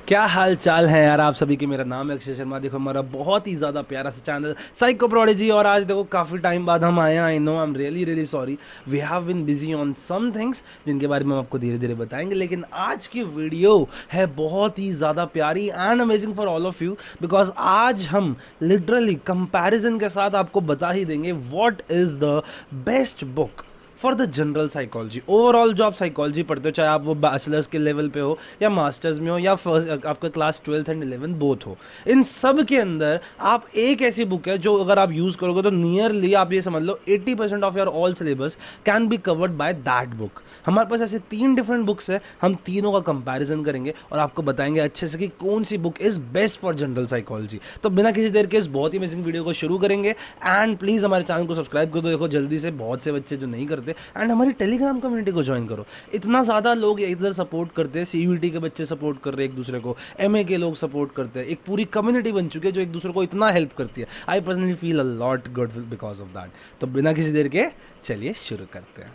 क्या हाल चाल है यार आप सभी के। मेरा नाम है अक्षय शर्मा। देखो हमारा बहुत ही ज़्यादा प्यारा सा चैनल साइको प्रोडिजी, और आज देखो काफ़ी टाइम बाद हम आए हैं। I know, I am really really sorry. We have been busy on some things जिनके बारे में हम आपको धीरे धीरे बताएंगे, लेकिन आज की वीडियो है बहुत ही ज़्यादा प्यारी and amazing for all of you, because आज हम लिटरली कंपैरिजन के साथ आपको बता ही देंगे what is the best book for the general psychology. Overall जो आप साइकोलॉजी पढ़ते हो, चाहे आप वो बैचलर्स के लेवल पे हो या मास्टर्स में हो या फर्स्ट आपका क्लास 12th एंड 11 बोथ हो, इन सब के अंदर आप एक ऐसी बुक है जो अगर आप यूज़ करोगे तो नियरली आप ये समझ लो 80% of your all syllabus can be covered by that book. हमारे पास ऐसे 3 डिफरेंट बुक्स है, हम तीनों का कंपैरिजन करेंगे और आपको बताएंगे अच्छे से कि कौन सी book is best for general psychology. तो बिना किसी देर के इस बहुत ही अमेजिंग वीडियो को शुरू करेंगे। एंड प्लीज़ हमारे चैनल को सब्सक्राइब कर दो। देखो जल्दी से, बहुत से बच्चे जो नहीं करते। एंड हमारी टेलीग्राम कम्युनिटी को ज्वाइन करो। इतना ज़्यादा लोग इधर सपोर्ट करते हैं, सीयूईटी के बच्चे सपोर्ट कर रहे हैं एक दूसरे को, एमए के लोग सपोर्ट करते हैं। एक पूरी कम्युनिटी बन चुकी है जो एक दूसरे को इतना हेल्प करती है। I personally feel a lot good because of that. तो बिना किसी देर के चलिए शुरू करते हैं।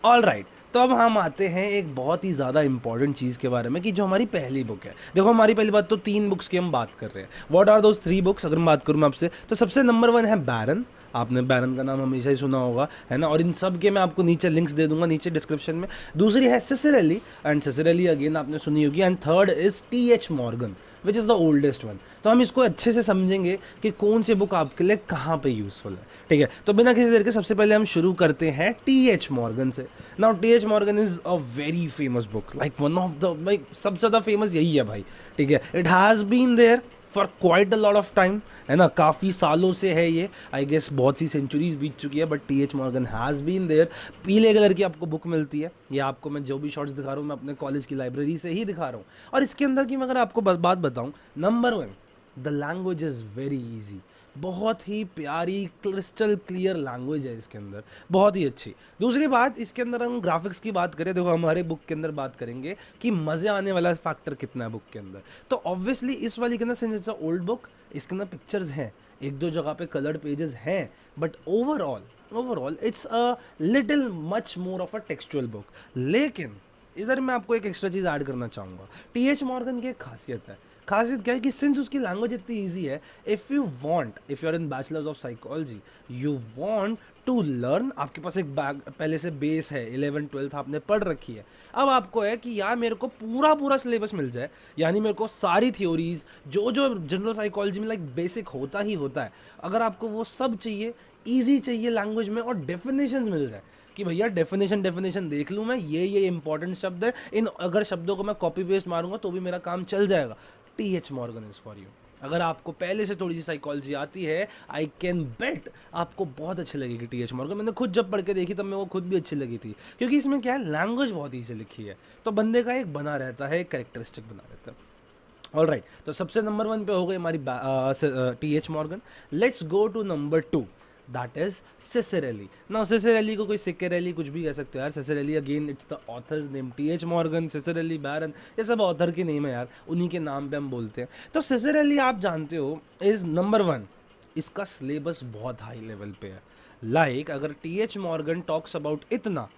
ऑल राइट, तो अब हम आते हैं एक बहुत ही ज़्यादा इंपॉर्टेंट चीज़ के बारे में कि जो हमारी पहली बुक है। देखो हमारी पहली बात तो 3 बुक्स की हम बात कर रहे हैं। What are those 3 books? अगर मैं बात करूँ मैं आपसे, तो सबसे नंबर 1 है बैरन। आपने बैरन का नाम हमेशा ही सुना होगा, है ना, और इन सब के मैं आपको नीचे लिंक्स दे दूंगा नीचे डिस्क्रिप्शन में। दूसरी है सिसिरेली, एंड सिसिरेली अगेन आपने सुनी होगी। And third is TH. Morgan which is the oldest one. तो हम इसको अच्छे से समझेंगे कि कौन सी बुक आपके लिए कहाँ पे यूज़फुल है। ठीक है, तो बिना किसी देर के सबसे पहले हम शुरू करते हैं टी.एच. मॉर्गन से। Now T H. Morgan is a very famous book, like one of the, like सबसे ज़्यादा फेमस यही है भाई। ठीक है, it has been there for quite a lot of time, है ना, काफ़ी सालों से है ये। आई गेस बहुत सी सेंचुरीज बीत चुकी है, but T H. Morgan has been there. पीले कलर की आपको बुक मिलती है। ये आपको मैं जो भी शॉर्ट्स दिखा रहा हूँ मैं अपने कॉलेज की लाइब्रेरी से ही दिखा रहा हूँ। और इसके अंदर की मैं अगर आपको बात बताऊँ, number 1, the language is very easy. बहुत ही प्यारी क्रिस्टल क्लियर लैंग्वेज है इसके अंदर, बहुत ही अच्छी। दूसरी बात, इसके अंदर हम ग्राफिक्स की बात करें, देखो हमारे बुक के अंदर बात करेंगे कि मज़े आने वाला फैक्टर कितना है बुक के अंदर। तो ऑब्वियसली इस वाली के अंदर, since it's a old book, इसके अंदर पिक्चर्स हैं, एक दो जगह पे कलर्ड पेजेस हैं, but overall it's a little much more of a textual book. लेकिन इधर मैं आपको एक एक्स्ट्रा चीज़ ऐड करना चाहूँगा। टी.एच. मॉर्गन की एक खासियत है। खासियत क्या है कि सिंस उसकी लैंग्वेज इतनी ईजी है, if you are in bachelors of psychology, you want to learn, आपके पास एक बैग पहले से बेस है, 11th 12th आपने पढ़ रखी है। अब आपको है कि यार मेरे को पूरा पूरा सिलेबस मिल जाए, यानी मेरे को सारी थ्योरीज जो जो जनरल साइकोलॉजी में लाइक बेसिक होता ही होता है, अगर आपको वो सब चाहिए, ईजी चाहिए लैंग्वेज में, और डेफिनेशंस मिल जाए कि भैया डेफिनेशन देख लूँ मैं, ये इंपॉर्टेंट शब्द है, इन अगर शब्दों को मैं कॉपी पेस्ट मारूंगा तो भी मेरा काम चल जाएगा, TH. Morgan is for you. अगर आपको पहले से थोड़ी सी साइकोलॉजी आती है, आई कैन बेट आपको बहुत अच्छी लगेगी टी.एच. मॉर्गन। मैंने खुद जब पढ़ के देखी तब मेरे को खुद भी अच्छी लगी थी, क्योंकि इसमें क्या है, लैंग्वेज बहुत ईजी लिखी है, तो बंदे का एक बना रहता है, एक कैरेक्टरिस्टिक बना रहता है। ऑल राइट, तो सबसे नंबर 1 पे हो गई हमारी T H. Morgan. Let's go to number 2, that is Ciccarelli. Now Ciccarelli को कोई सिक्केरेली कुछ भी कह सकते हो यार। Ciccarelli again it's the author's name, T H. Morgan, Ciccarelli, Baron, ये सब ऑथर के नेम है यार, उन्हीं के नाम पे हम बोलते हैं। तो सिसिरेली आप जानते हो इज नंबर 1। इसका सिलेबस बहुत हाई लेवल पे है। लाइक अगर टी.एच. मॉर्गन टॉक्स अबाउट इतना,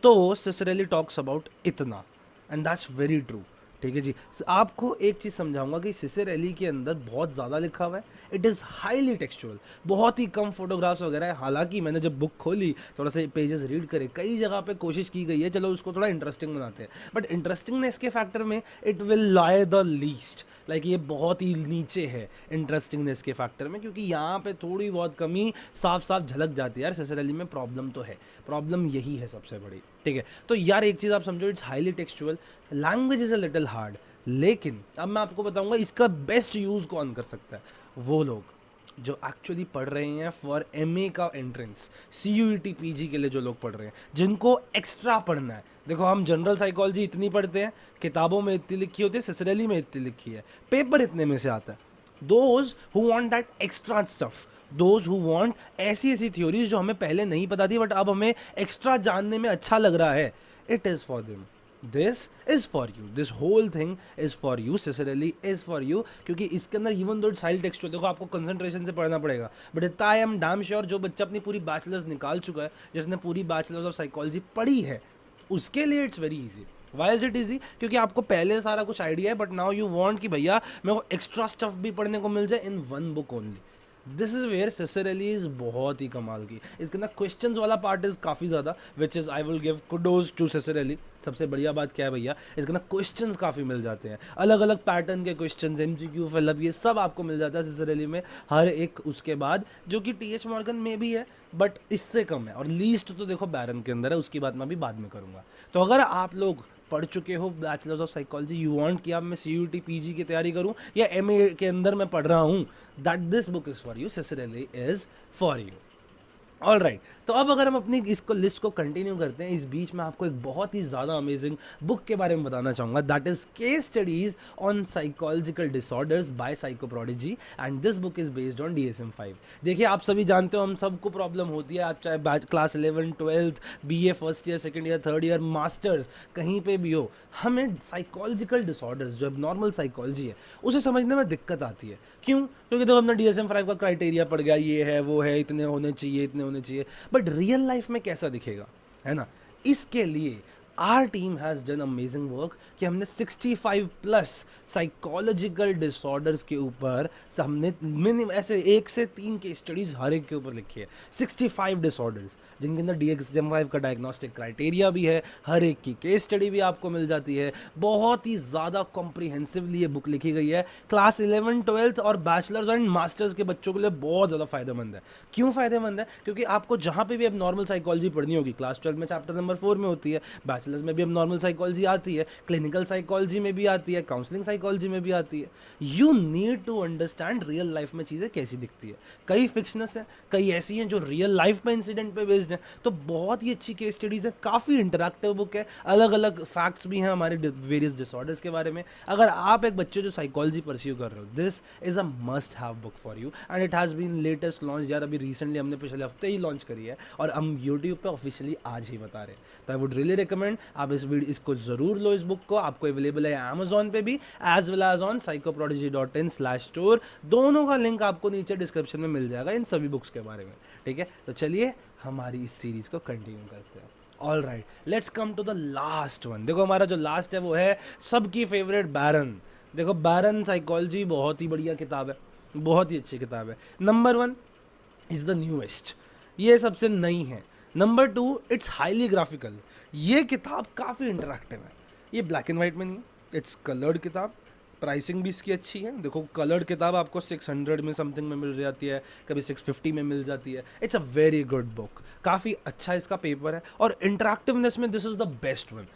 तो सिसिरेली टॉक्स अबाउट इतना, एंड दैट्स वेरी ट्रू। ठीक है जी, आपको एक चीज़ समझाऊंगा कि सिसिरेली के अंदर बहुत ज़्यादा लिखा हुआ है। इट इज़ हाईली टेक्सचुअल, बहुत ही कम फोटोग्राफ्स वगैरह है। हालांकि मैंने जब बुक खोली, थोड़ा सा पेजेस रीड करे, कई जगह पे कोशिश की गई है चलो उसको थोड़ा इंटरेस्टिंग बनाते हैं, बट इंटरेस्टिंगनेस के फैक्टर में it will lie the least, like ये बहुत ही नीचे है इंटरेस्टिंगनेस के फैक्टर में, क्योंकि यहाँ पे थोड़ी बहुत कमी साफ साफ झलक जाती है यार। सिसिरेली में प्रॉब्लम तो है, प्रॉब्लम यही है सबसे बड़ी। ठीक है, तो यार एक चीज़ आप समझो, it's highly textual, language is a little hard. लेकिन अब मैं आपको बताऊंगा इसका बेस्ट यूज़ कौन कर सकता है। वो लोग जो एक्चुअली पढ़ रहे हैं फॉर एमए का एंट्रेंस, सीयूईटी पीजी के लिए जो लोग पढ़ रहे हैं, जिनको एक्स्ट्रा पढ़ना है। देखो हम जनरल साइकोलॉजी इतनी पढ़ते हैं, किताबों में इतनी लिखी होती है, सिसिरेली में इतनी लिखी है, पेपर इतने में से आता है। Those who want that extra stuff, those who want ऐसी ऐसी थ्योरीज जो हमें पहले नहीं पता थी बट अब हमें एक्स्ट्रा जानने में अच्छा लग रहा है, it is for them. This is for you, this whole thing is for you, Ciccarelli is for you. क्योंकि इसके अंदर इवन दो साइल टेक्स्ट, देखो आपको कंसंट्रेशन से पढ़ना पड़ेगा, बट इतना आई एम डैम श्योर जो बच्चा अपनी पूरी बैचलर्स निकाल चुका है, जिसने पूरी बैचलर्स ऑफ साइकोलॉजी पढ़ी है, उसके लिए it's very easy. Why is it easy? क्योंकि आपको पहले सारा कुछ आइडिया है, बट नाउ यू वांट कि भैया मेरे को एक्स्ट्रा स्टफ भी पढ़ने को मिल जाए in one book only. This is where Ciccarelli is बहुत ही कमाल की। इसके अंदर क्वेश्चंस वाला पार्ट इज काफ़ी ज़्यादा, which is I will give kudos to Ciccarelli. सबसे बढ़िया बात क्या है भैया, इसके अंदर क्वेश्चंस काफ़ी मिल जाते हैं, अलग अलग पैटर्न के क्वेश्चंस, एमसीक्यू, फिलअप, ये सब आपको मिल जाता है सिसर अली में हर एक उसके बाद, जो कि टीएच मॉर्गन में भी है बट इससे कम है। और लीस्ट तो देखो बैरन के अंदर है, उसकी बात मैं भी बाद में करूँगा। तो अगर आप लोग पढ़ चुके हो bachelors of psychology, you want कि अब मैं CUT PG की तैयारी करूं या MA के अंदर मैं पढ़ रहा हूं, that this book is for you, Ciccarelli is for you. All right, तो अब अगर हम अपनी इसको लिस्ट को कंटिन्यू करते हैं, इस बीच में आपको एक बहुत ही ज़्यादा अमेजिंग बुक के बारे में बताना चाहूँगा, that is case studies on psychological disorders by Psychoprodigy, and this book is based on DSM-5। देखिए, आप सभी जानते हो हम सबको प्रॉब्लम होती है, आप चाहे class 11, 12, BA first year, second year, third year, masters, कहीं पे भी हो, हमें साइकोलॉजिकल डिसऑर्डर्स जो नॉर्मल साइकोलॉजी है उसे समझने में दिक्कत आती है। क्यों? क्योंकि तो हमने DSM-5 का क्राइटेरिया पड़ गया, ये है वो है, इतने होने चाहिए, इतने होने चाहिए, बट रियल लाइफ में कैसा दिखेगा, है ना? इसके लिए our team has done amazing work कि हमने 65 प्लस साइकोलॉजिकल डिसऑर्डर्स के ऊपर हमने मिनिमम ऐसे 1 से 3 के स्टडीज़ हर एक के ऊपर लिखी है। 65 डिसऑर्डर्स जिनके अंदर DSM-5 का डायग्नोस्टिक क्राइटेरिया भी है, हर एक की केस स्टडी भी आपको मिल जाती है। बहुत ही ज़्यादा कॉम्प्रिहेंसिवली ये बुक लिखी गई है। क्लास 11, 12 और बैचलर्स एंड मास्टर्स के बच्चों के लिए बहुत ज़्यादा फ़ायदेमंद है। क्यों फ़ायदेमंद है? क्योंकि आपको जहाँ पे भी अब नॉर्मल साइकोलॉजी पढ़नी होगी, क्लास 12 में चैप्टर नंबर 4 में होती है, बैचलर्स में भी अब नॉर्मल साइकोलॉजी आती है, क्लिनिकल साइकोलॉजी में भी आती है, काउंसलिंग साइकोलॉजी में भी आती है। You need to understand real life में चीज़ें कैसी दिखती है। कई फिक्शनस है, कई ऐसी हैं जो रियल लाइफ में इंसिडेंट पे बेस्ड है, तो बहुत ही अच्छी केस स्टडीज़ है, काफ़ी इंटरैक्टिव बुक है, अलग अलग फैक्ट्स भी हैं हमारे वेरियस डिसऑर्डर्स के बारे में। अगर आप एक बच्चे जो साइकोलॉजी परस्यू कर रहे हो, this is a must have book for you, and it has been latest launch यार, अभी रिसेंटली हमने पिछले हफ्ते ही लॉन्च करी है और हम यूट्यूब पे ऑफिशियली आज ही बता रहे हैं। तो आई वुड रियली रिकमेंड आप इसको ज़रूर लो। इस बुक को आपको अवेलेबल है अमेजोन पे भी as well as on psychoprodigy.in/store। दोनों का लिंक आपको नीचे डिस्क्रिप्शन में मिल जाएगा इन सभी बुक्स के बारे में। ठीक है, तो चलिए हमारी इस सीरीज़ को कंटिन्यू करते हैं। All right, let's come to the last one. देखो, हमारा जो लास्ट है वो है सबकी फेवरेट बैरन। देखो, बैरन साइकोलॉजी बहुत ही बढ़िया किताब है, बहुत ही अच्छी किताब है। नंबर 1 इज़ द न्यूएस्ट, ये सबसे नई है। नंबर 2, इट्स हाईली ग्राफिकल, ये किताब काफ़ी इंटरेक्टिव है। ये ब्लैक एंड वाइट में नहीं, इट्स कलर्ड किताब, प्राइसिंग भी इसकी अच्छी है। देखो, कलर्ड किताब आपको 600 में समथिंग में मिल जाती है, कभी 650 में मिल जाती है। It's a very good book, काफ़ी अच्छा इसका पेपर है, और इंटरेक्टिवनेस में this is the best one.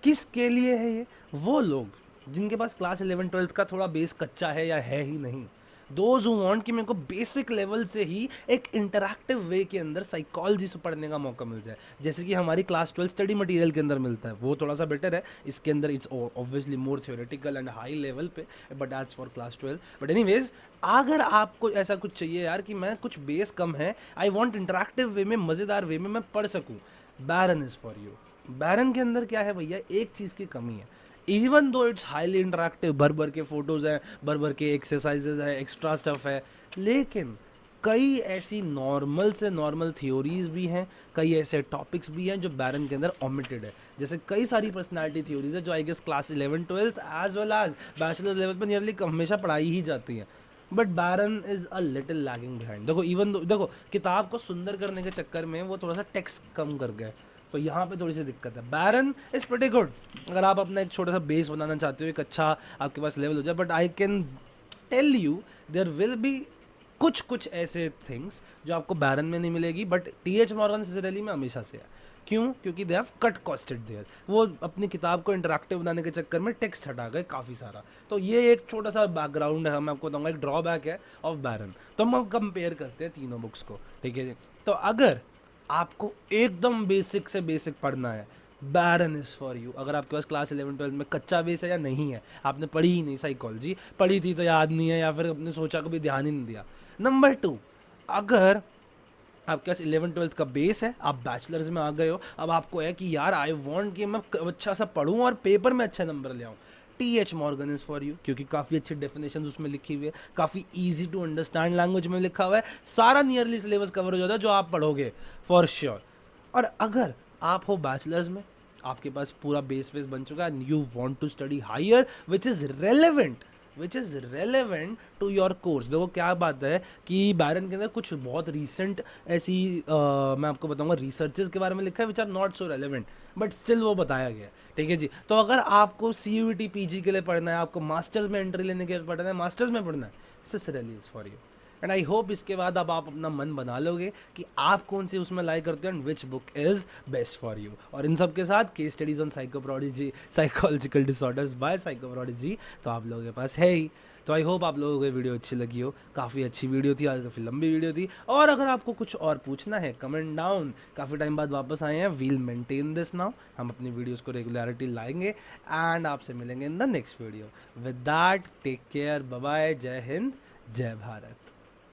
किसके लिए है ये? वो लोग जिनके पास क्लास 11, 12 का थोड़ा बेस कच्चा है या है ही नहीं। दोज हु वांट कि मेरे को बेसिक लेवल से ही एक इंटरैक्टिव वे के अंदर साइकोलॉजी से पढ़ने का मौका मिल जाए, जैसे कि हमारी क्लास 12 स्टडी मटेरियल के अंदर मिलता है। वो थोड़ा सा बेटर है, इसके अंदर it's obviously more theoretical and high level पे, but that's for class 12। But anyways, अगर आपको ऐसा कुछ चाहिए यार कि मैं कुछ बेस कम है, आई वॉन्ट इंटरैक्टिव वे में, मज़ेदार वे में मैं पढ़ सकूँ, बैरन इज़ फॉर यू। बैरन के अंदर क्या है भैया, एक चीज़ की कमी है। Even though it's highly interactive, भर भर के फोटोज़ हैं, भर भर के एक्सरसाइजेज है, एक्स्ट्रा स्टफ है, लेकिन कई ऐसी नॉर्मल से नॉर्मल थ्योरीज भी हैं, कई ऐसे टॉपिक्स भी हैं जो बैरन के अंदर ओमिटेड है। जैसे कई सारी पर्सनालिटी थ्योरीज है जो I guess class 11, 12 as well as bachelor level पर नियरली हमेशा पढ़ाई ही जाती हैं, but Baron is a little lagging behind. देखो, इवन देखो, किताब को सुंदर करने के चक्कर में वो थोड़ा सा टेक्स्ट कम कर गए, तो यहाँ पे थोड़ी सी दिक्कत है। बैरन इज़ प्रीटी गुड अगर आप अपना एक छोटा सा बेस बनाना चाहते हो, एक अच्छा आपके पास लेवल हो जाए, but I can tell you there will be कुछ ऐसे थिंग्स जो आपको बैरन में नहीं मिलेगी, बट टीएच मॉर्गन सिसरली में हमेशा से है। क्यों? क्योंकि they have cut costed there, वो अपनी किताब को इंटरैक्टिव बनाने के चक्कर में टेक्स्ट हटा गए काफ़ी सारा। तो ये एक छोटा सा बैकग्राउंड है, मैं आपको बताऊंगा, एक ड्रॉबैक है ऑफ बैरन। तो हम कंपेयर करते हैं तीनों बुक्स को, ठीक है जी। तो अगर आपको एकदम बेसिक से बेसिक पढ़ना है, बैरन इज़ फॉर यू। अगर आपके पास क्लास 11, 12 में कच्चा बेस है या नहीं है, आपने पढ़ी ही नहीं साइकोलॉजी, पढ़ी थी तो याद नहीं है, या फिर आपने सोचा कभी ध्यान ही नहीं दिया। नंबर 2, अगर आपके पास 11, 12 का बेस है, आप बैचलर्स में आ गए हो, अब आपको है कि यार आई वांट कि मैं अच्छा सा पढ़ूँ और पेपर में अच्छे नंबर ले आऊँ, T H Morgan is for you, क्योंकि काफ़ी अच्छी डेफिनेशन उसमें लिखी हुई है, काफ़ी ईजी टू अंडरस्टैंड लैंग्वेज में लिखा हुआ है, सारा नियरली सिलेबस कवर हो जाता है जो आप पढ़ोगे फॉर श्योर। और अगर आप हो बैचलर्स में, आपके पास पूरा बेस वेस बन चुका है and you want to study higher which is relevant to your course. देखो क्या बात है कि बैरन के अंदर कुछ बहुत रिसेंट ऐसी मैं आपको बताऊंगा रिसर्चेस के बारे में लिखा है which are not so relevant, but still वो बताया गया है। ठीक है जी। तो अगर आपको CUET PG के लिए पढ़ना है, आपको मास्टर्स में एंट्री लेने के लिए पढ़ना है, मास्टर्स में पढ़ना है, this really is for you. And I hope इसके बाद अब आप अपना मन बना लोगे कि आप कौन सी उसमें लाइक करते हो and which book is best for you. और इन सब के साथ case studies on Psychoprodigy, psychological disorders by Psychoprodigy तो आप लोगों के पास है ही। तो आई होप आप लोगों को ये वीडियो अच्छी लगी हो। काफ़ी अच्छी वीडियो थी आज, काफ़ी लंबी वीडियो थी। और अगर आपको कुछ और पूछना है कमेंट डाउन। काफ़ी टाइम बाद वापस आए हैं, वील मेंटेन दिस नाउ। हम अपनी वीडियोस को रेगुलरिटी लाएंगे एंड आपसे मिलेंगे in the next video. With that take care, bye bye, जय हिंद, जय भारत।